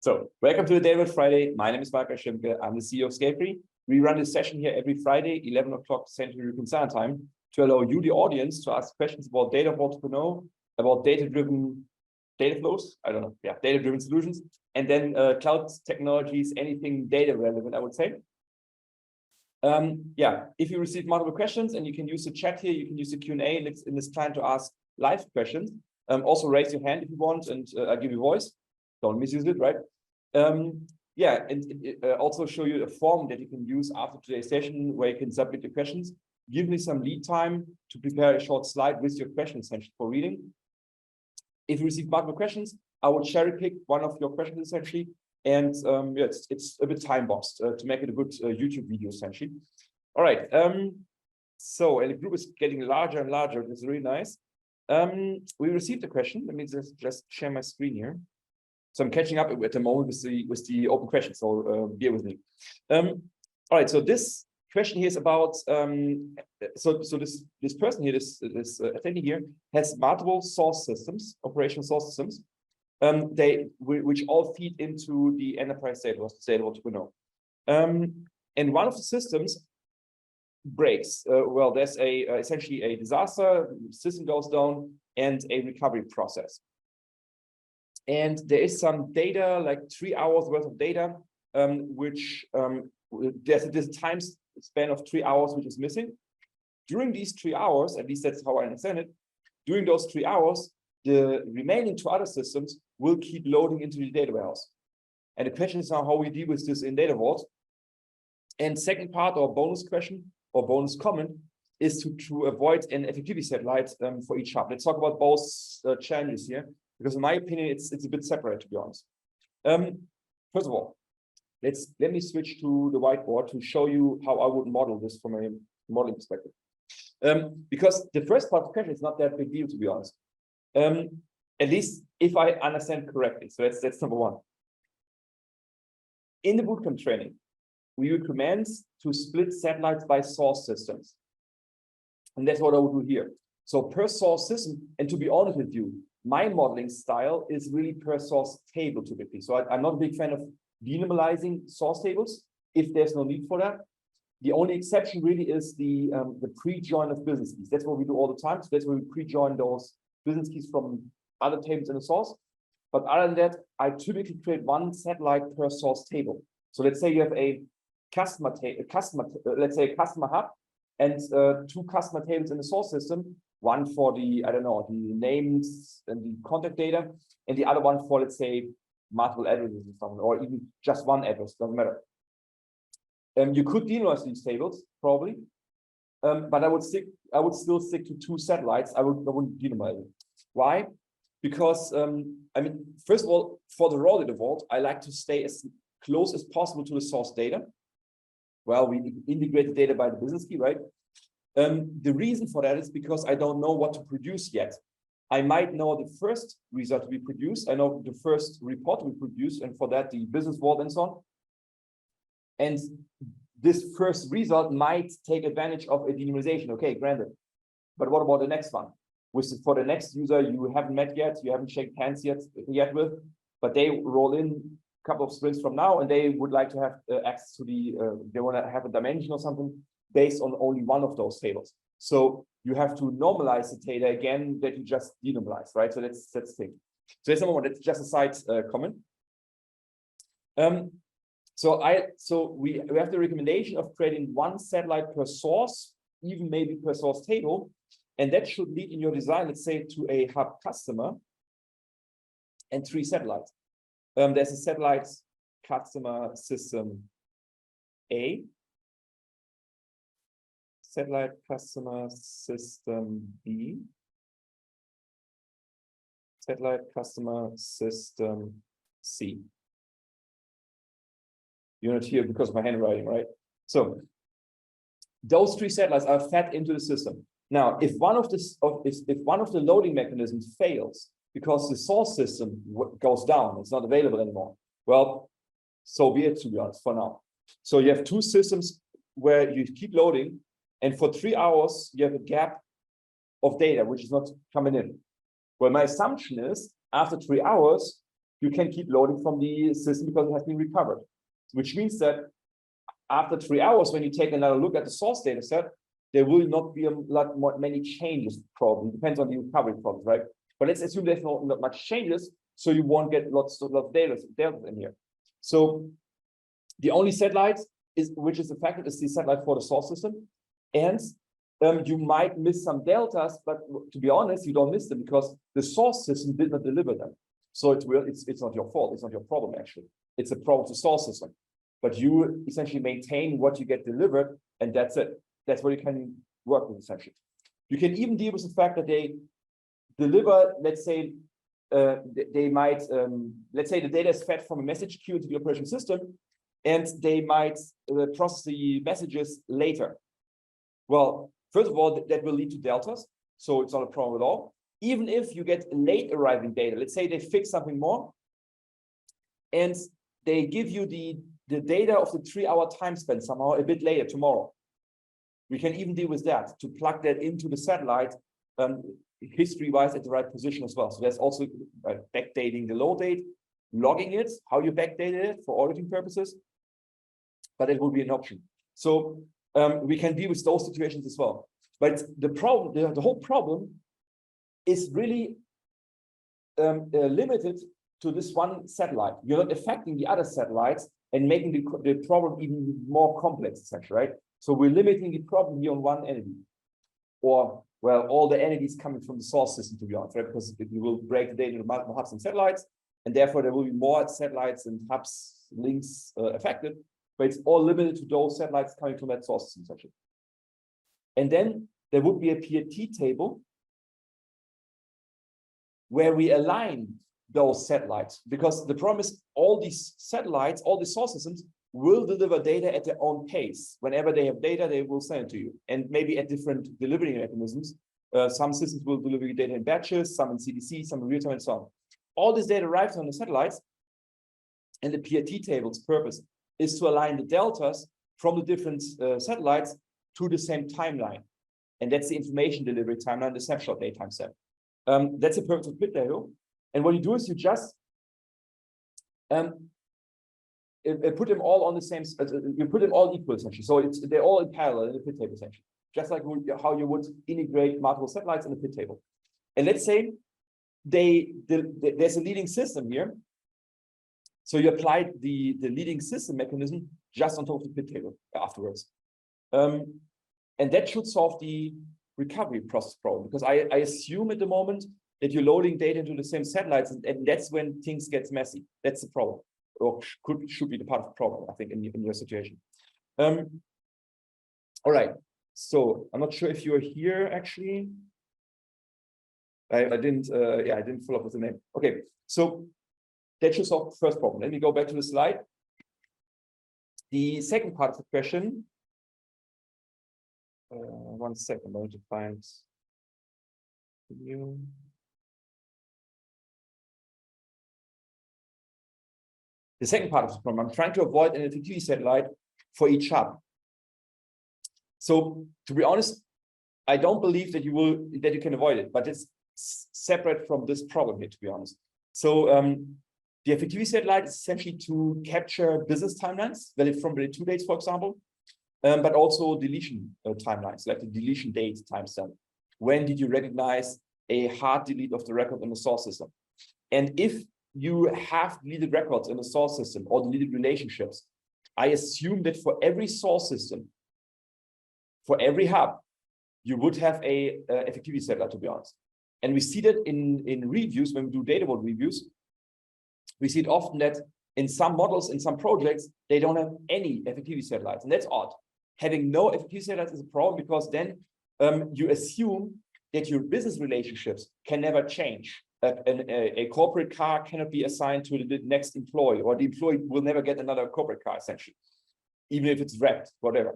So, welcome to the David Friday. My name is Michael Olschimke. I'm the CEO of Scalefree. We run this session here every Friday, 11 o'clock Central European Standard Time, to allow you, the audience, to ask questions about data OLTP, about data-driven data flows, data-driven solutions, and then cloud technologies, anything data relevant, I would say. If you receive multiple questions, and you can use the chat here, you can use the Q&A in this client to ask live questions. Also raise your hand if you want, and I'll give you voice. Don't misuse it, right? Also show you a form that you can use after today's session where you can submit your questions. Give me some lead time to prepare a short slide with your questions essentially for reading. If you receive multiple questions, I will cherry pick one of your questions essentially, and it's a bit time boxed to make it a good YouTube video essentially. All right. And the group is getting larger and larger. It's really nice. We received a question. Let me just share my screen here. So I'm catching up at the moment with the open questions, so bear with me. All right, so this question here is about this person here, this attendee here, has multiple source systems, operational source systems, which all feed into the enterprise data OLTP. And one of the systems breaks. Well, there's essentially a disaster, system goes down, and a recovery process. And there is some data, like 3 hours worth of data, which there's a time span of 3 hours which is missing. During these 3 hours, at least that's how I understand it, during those 3 hours, the remaining 2 other systems will keep loading into the data warehouse. And the question is now how we deal with this in Data Vault. And second part, or bonus question, or bonus comment, is to avoid an effectivity satellite for each hub. Let's talk about both challenges here, because in my opinion, it's a bit separate, to be honest. First of all, let me switch to the whiteboard to show you how I would model this from a modeling perspective. Because the first part of the question is not that big deal, to be honest. At least if I understand correctly. So that's number one. In the bootcamp training, we recommend to split satellites by source systems. And that's what I would do here. So per source system, and to be honest with you, my modeling style is really per source table typically. So I'm not a big fan of denormalizing source tables if there's no need for that. The only exception really is the pre-join of business keys. That's what we do all the time. So that's where we pre-join those business keys from other tables in the source. But other than that, I typically create one satellite per source table. So let's say you have a customer let's say a customer hub, and 2 customer tables in the source system. One for the, the names and the contact data, and the other one for, let's say, multiple addresses or something, or even just one address, doesn't matter. You could denormalize these tables, probably, but I would still stick to 2 satellites. I wouldn't denormalize it. Why? Because, first of all, for the raw data vault, I like to stay as close as possible to the source data. Well, we integrate the data by the business key, right? The reason for that is because I don't know what to produce yet. I might know the first result to be produced. I know the first report to be produced, and for that, the business vault and so on. And this first result might take advantage of a denormalization. Okay, granted. But what about the next one? For the next user you haven't met yet, you haven't shaken hands yet with, but they roll in a couple of sprints from now, and they would like to have access to they want to have a dimension or something based on only one of those tables. So you have to normalize the data again that you just denormalized, right? So that's the thing. So that's number one. That's just a side comment. So we have the recommendation of creating 1 satellite per source, even maybe per source table, and that should lead in your design, let's say, to a hub customer and 3 satellites. There's a satellite customer system A, satellite customer system B, satellite customer system C. You're not here because of my handwriting, right? So those 3 satellites are fed into the system. Now, if one of the loading mechanisms fails because the source system goes down, it's not available anymore, well, so be it, to be honest, for now. So you have 2 systems where you keep loading, and for 3 hours, you have a gap of data which is not coming in. Well, my assumption is after 3 hours, you can keep loading from the system because it has been recovered, which means that after 3 hours, when you take another look at the source data set, there will not be many changes, probably. Depends on the recovery problems, right? But let's assume there's not much changes, so you won't get lots of data in here. So the only satellite which is affected is the satellite for the source system. And you might miss some deltas, but to be honest, you don't miss them because the source system did not deliver them. So it's not your fault, it's not your problem actually. It's a problem to source system. But you essentially maintain what you get delivered, and that's it. That's what you can work with essentially. You can even deal with the fact that they deliver, let's say, they might, let's say the data is fed from a message queue to the operation system, and they might process the messages later. Well, first of all, that will lead to deltas, so it's not a problem at all. Even if you get late arriving data, let's say they fix something more, and they give you the data of the 3-hour time span somehow a bit later tomorrow. We can even deal with that to plug that into the satellite history-wise at the right position as well. So there's also backdating the load date, logging it, how you backdated it for auditing purposes, but it will be an option. So we can deal with those situations as well. But the problem, the whole problem is really limited to this one satellite. You're not affecting the other satellites and making the problem even more complex, essentially, right? So we're limiting the problem here on one entity, or well, all the entities coming from the source system, to be honest, right? Because you will break the data into multiple hubs and satellites, and therefore there will be more satellites and hubs links affected, but it's all limited to those satellites coming from that source system, essentially. And then there would be a PRT table where we align those satellites, because the problem is all these satellites, all the source systems will deliver data at their own pace. Whenever they have data, they will send it to you, and maybe at different delivery mechanisms. Some systems will deliver you data in batches, some in CDC, some in real time, and so on. All this data arrives on the satellites, and the PRT table's purpose is to align the deltas from the different satellites to the same timeline. And that's the information delivery timeline, the snapshot date time set. That's the purpose of split data. And what you do is you just put them all on the same, you put them all equal essentially. So they're all in parallel in the pit table essentially. Just like how you would integrate multiple satellites in the pit table. And let's say there's a leading system here. So you apply the leading system mechanism just on top of the pit table afterwards. And that should solve the recovery process problem, because I assume at the moment that you're loading data into the same satellites, and that's when things get messy. That's the problem, or should be the part of the problem, I think, in your situation. All right. So I'm not sure if you're here actually. I didn't follow up with the name. Okay, so that should solve the first problem. Let me go back to the slide. The second part of the question. 1 second, I'm going to find you. The second part of the problem, I'm trying to avoid an effectivity satellite for each hub. So to be honest, I don't believe that you can avoid it, but it's separate from this problem here, to be honest. So the effectivity satellite is essentially to capture business timelines, valid from valid 2 dates, for example, but also deletion timelines, like the deletion date timestamp. When did you recognize a hard delete of the record in the source system? And if you have deleted records in the source system or deleted relationships, I assume that for every source system, for every hub, you would have a effectivity satellite, to be honest. And we see that in reviews, when we do data vault reviews, we see it often that in some models, in some projects, they don't have any effectivity satellites, and that's odd. Having no effectivity satellites is a problem, because then you assume that your business relationships can never change. A corporate car cannot be assigned to the next employee, or the employee will never get another corporate car, essentially, even if it's wrapped, whatever.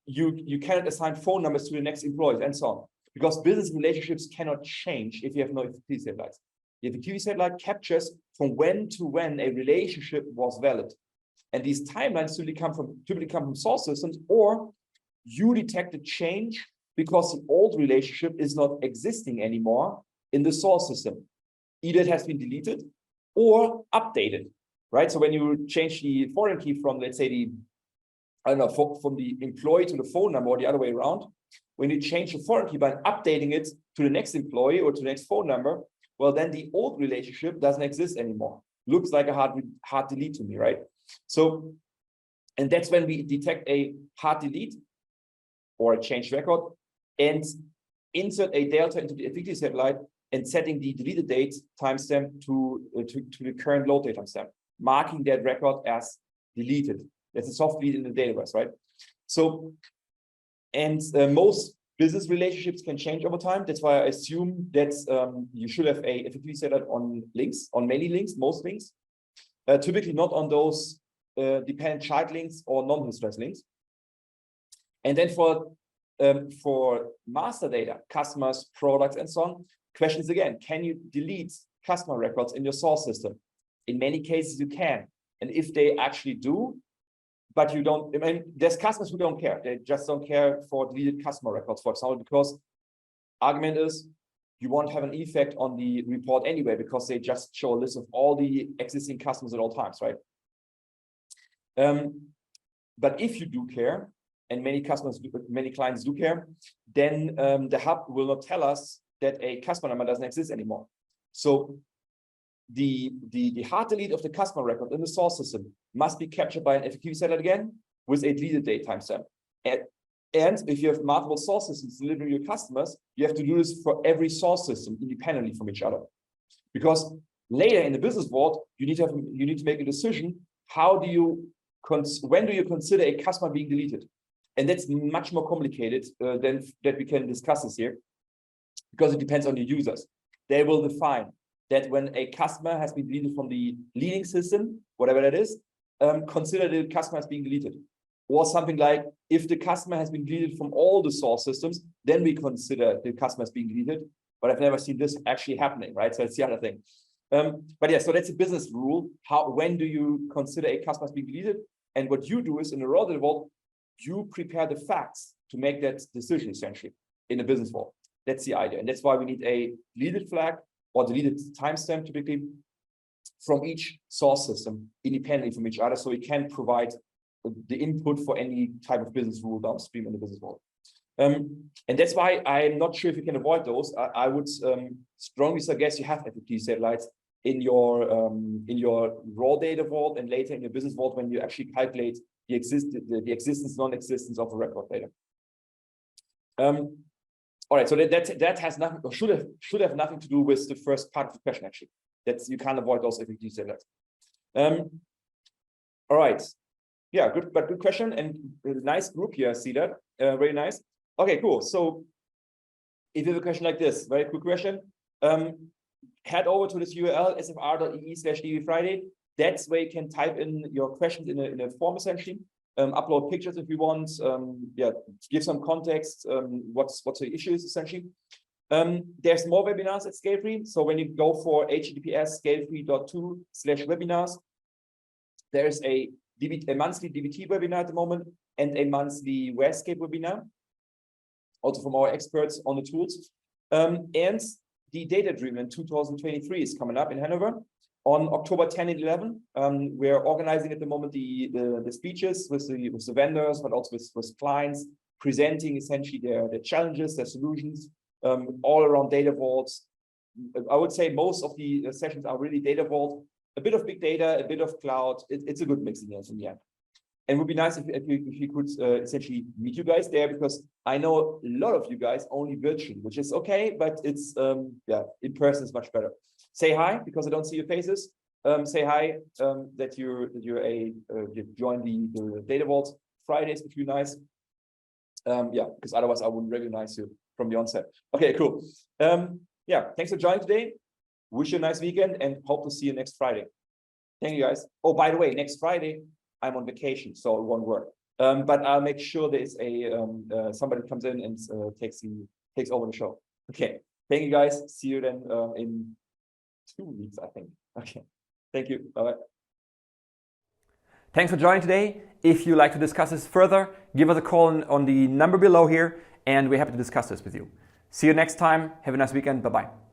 You cannot assign phone numbers to the next employees, and so on, because business relationships cannot change if you have no effectivity satellites. The effectivity satellite captures from when to when a relationship was valid. And these timelines typically come from source systems, or you detect a change because the old relationship is not existing anymore in the source system. Either it has been deleted, or update it, right? So when you change the foreign key from, let's say, from the employee to the phone number or the other way around, when you change the foreign key by updating it to the next employee or to the next phone number, well, then the old relationship doesn't exist anymore. Looks like a hard delete to me, right? So, and that's when we detect a hard delete or a change record and insert a delta into the effectivity satellite and setting the deleted date timestamp to the current load date timestamp, marking that record as deleted. That's a soft delete in the database, right? So, and most business relationships can change over time. That's why I assume that you should have a effectivity satellite on links, on many links, most links, typically not on those dependent child links or non-historized links. And then for master data, customers, products, and so on, questions again, can you delete customer records in your source system? In many cases, you can. And if they actually do, but you don't, I mean, there's customers who don't care. They just don't care for deleted customer records, for example, because argument is you won't have an effect on the report anyway, because they just show a list of all the existing customers at all times, right? But if you do care, and many clients do care, then the hub will not tell us that a customer number doesn't exist anymore. So the hard delete of the customer record in the source system must be captured by an effectivity satellite again with a deleted date timestamp. And if you have multiple source systems delivering your customers, you have to do this for every source system independently from each other. Because later in the business world, you need to make a decision. When do you consider a customer being deleted? And that's much more complicated than that we can discuss this here, because it depends on the users. They will define that when a customer has been deleted from the leading system, whatever that is, consider the customer as being deleted. Or something like, if the customer has been deleted from all the source systems, then we consider the customer as being deleted. But I've never seen this actually happening, right? So that's the other thing. But yeah, so that's a business rule. When do you consider a customer as being deleted? And what you do is, in the raw data vault, you prepare the facts to make that decision, essentially, in the business world. That's the idea. And that's why we need a deleted flag or deleted timestamp, typically, from each source system, independently from each other, so we can provide the input for any type of business rule downstream in the business world. And that's why I'm not sure if you can avoid those. I would strongly suggest you have effectivity satellites in your raw data vault and later in your business vault when you actually calculate the existence, non-existence of the record data. All right, so that has nothing, or should have nothing to do with the first part of the question, actually. You can't avoid those effectivity satellites. All right. Yeah, good question, and a nice group here. I see that. Very nice. Okay, cool. So if you have a question like this, very quick question, head over to this URL, sfr.ee/dvfriday. That's where you can type in your questions in a form, essentially. Upload pictures if you want. Yeah, give some context. What's the issues, essentially. There's more webinars at Scalefree. So when you go for https scalefree.2/webinars, there's a monthly DB2 webinar at the moment and a monthly Warescape webinar, also from our experts on the tools. And the Data Dream in 2023 is coming up in Hanover on October 10 and 11. We're organizing at the moment the speeches with the vendors, but also with clients, presenting essentially their challenges, their solutions, all around data vaults. I would say most of the sessions are really data vault, a bit of big data, a bit of cloud. It's a good mix in the end. And it would be nice if you could essentially meet you guys there, because I know a lot of you guys only virtually, which is okay, but it's yeah, in person is much better. Say hi, because I don't see your faces. Say hi that you joined the Data Vault Fridays, which would be nice. Yeah, because otherwise I wouldn't recognize you from the onset. Okay, cool. Yeah, thanks for joining today. Wish you a nice weekend and hope to see you next Friday. Thank you, guys. Oh, by the way, next Friday I'm on vacation, so it won't work. But I'll make sure there's somebody comes in and takes over the show. Okay. Thank you, guys. See you then in 2 weeks, I think. Okay. Thank you. Bye-bye. Thanks for joining today. If you'd like to discuss this further, give us a call on the number below here, and we're happy to discuss this with you. See you next time. Have a nice weekend. Bye-bye.